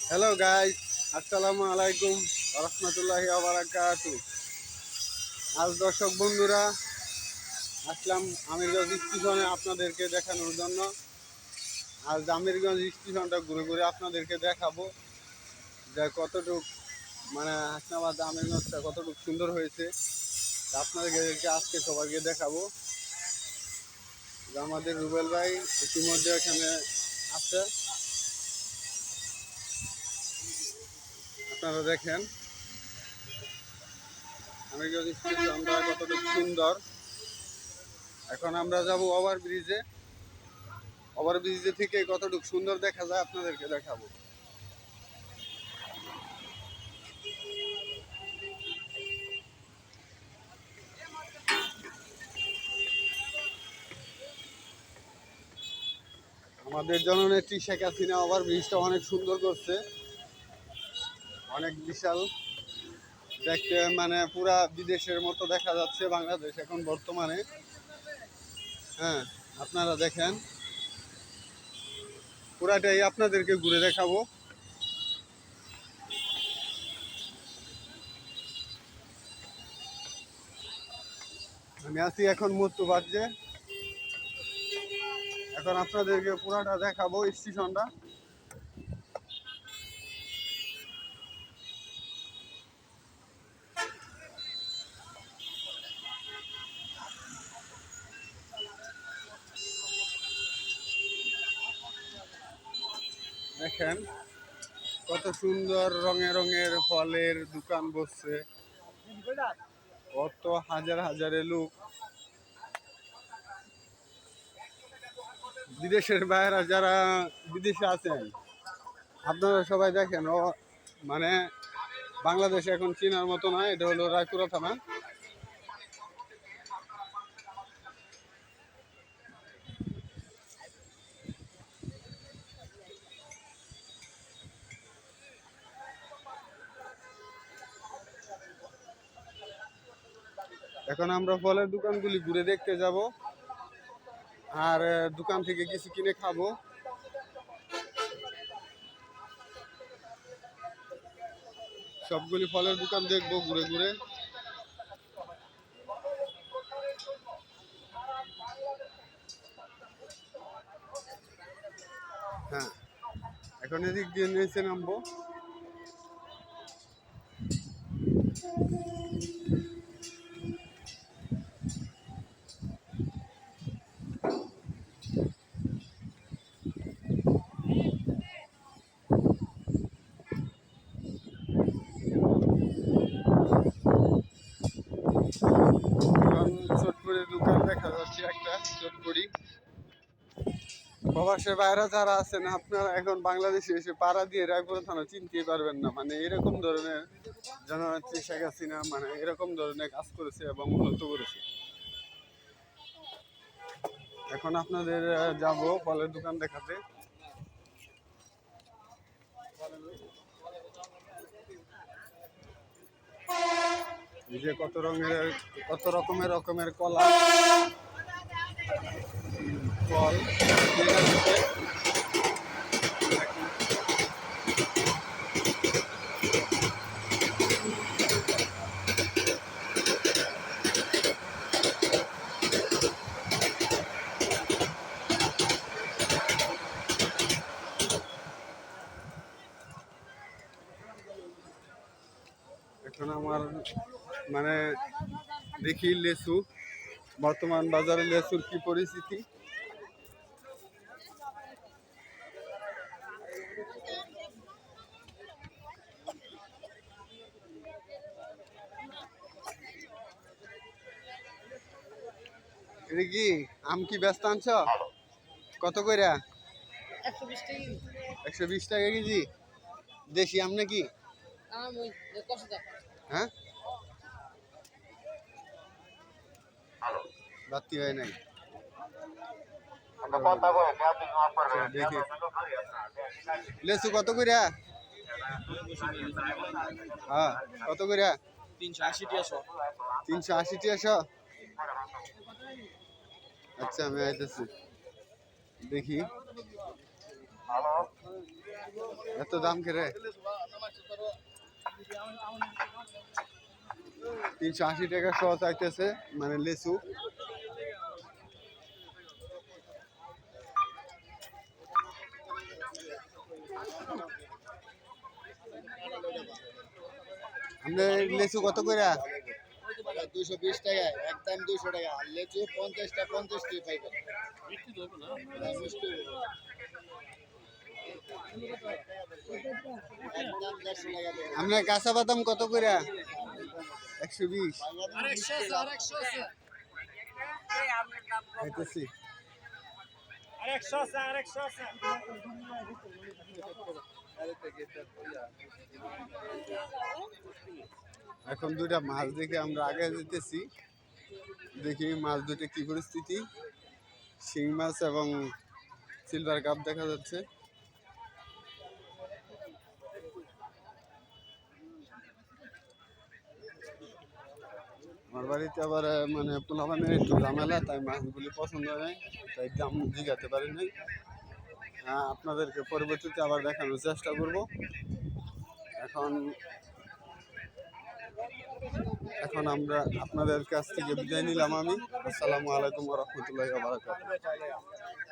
Hello guys, আসসালামু আলাইকুম রহমতুল্লাহি ওয়া বারাকাতু। আজ দর্শক বন্ধুরা আসলাম আমিরগঞ্জ স্টেশনে আপনাদেরকে দেখানোর জন্য। আজ আমিরগঞ্জ স্টেশনটা ঘুরে ঘুরে আপনাদেরকে দেখাবো যে কতটুক মানে হাসনাবাদ আমিরগঞ্জটা কতটুকু সুন্দর হয়েছে। আপনাদেরকে আজকে সবাইকে দেখাবো যে আমাদের রুবেল ভাই ইতিমধ্যে এখানে আছে, আপনারা দেখেন আমিরগঞ্জ স্টেশনটা কতটুকু সুন্দর। এখন আমরা যাব ওভারব্রিজে। ওভারব্রিজে থেকে কতটুকু সুন্দর দেখা যায় আপনাদেরকে দেখাবো। আমাদের জননেত্রী শেখ হাসিনা ওভারব্রিজটা অনেক সুন্দর করছে, অনেক বিশাল, দেখতে মানে পুরা বিদেশের মতো দেখা যাচ্ছে বাংলাদেশ এখন বর্তমানে। হ্যাঁ, আপনারা দেখেন, পুরাটাই আপনাদেরকে ঘুরে দেখাবো। আমি আছি এখন মধ্যপ্রাচ্যে, এখন আপনাদেরকে পুরাটা দেখাবো স্টেশনটা। দেখেন কত সুন্দর রঙে রঙের ফলের দোকান বসছে, কত হাজার হাজারে লোক, বিদেশের বাইরে যারা বিদেশে আছেন আপনারা সবাই দেখেন। ও মানে বাংলাদেশ এখন চীনার মতো নয়, এটা হলো রায়পুরা থানা। এখন আমরা ফলের দোকানগুলি ঘুরে দেখতে যাব, আর দোকান থেকে কিছু কিনে খাবো। সবগুলি ফলের দোকান দেখবো ঘুরে ঘুরে। হ্যাঁ, এখন এদিক দিয়ে নিচে নামবো। এখন চটপড়ির দোকান দেখা যাচ্ছে একটা, চটপড়ি। প্রবাসের বাইরে যারা আছেন আপনারা এখন বাংলাদেশে এসে পাড়া দিয়ে রায়পুরা থানা চিনতেই পারবেন না, মানে এরকম ধরনের জননেত্রী শেখ হাসিনা মানে এরকম ধরনের কাজ করেছে এবং উন্নত করেছে। এখন আপনাদের যাব ফলের দোকান দেখাতে। এই যে কত রকমের কলা, ফল, এখন আমার মানে দেখি লেচু, বর্তমান বাজারে লেচুর কি পরিস্থিতি। এটা কি আম কি ব্যস্ত আনছ? কত কইরা? 120 টাকা কেজি। দেশি আম নাকি? হ্যাঁ, বাতি হয় নাই। দেখি লেচু কত কইরা? হ্যাঁ, কত কইরা? 380 380 টাকা। আচ্ছা, আমি আইতেছি, দেখি। এত দাম কে রে? 380 টাকা শ চাইতেছে, মানে লেচু। আপনার লেচু কত করে? 220 টাকা, একদম 200 টাকা। আর লেচু 50 টা 50 টি পাইবেন। মিষ্টি একদম 150 টাকা দেবেন। আপনার কাঁচা বাদাম কত করে? 120 খাইতেছি। এখন দুইটা মাছ দেখে আমরা আগে যেতেছি, দেখি মাছ দুটো কি পরিস্থিতি। শিং মাছ এবং সিলভার কাপ দেখা যাচ্ছে। আমার বাড়িতে আবার মানে পোলাপানের একটু ঝামেলা, তাই মাছগুলি পছন্দ হয়, তাই দাম জিগাতে পারি নাই। আপনাদেরকে পরবর্তীতে আবার দেখানোর চেষ্টা করব। এখন এখন আমরা আপনাদের কাছ থেকে বিদায় নিলাম আমি। আসসালামু আলাইকুম ওয়া রাহমাতুল্লাহি ওয়া বারাকাতুহু।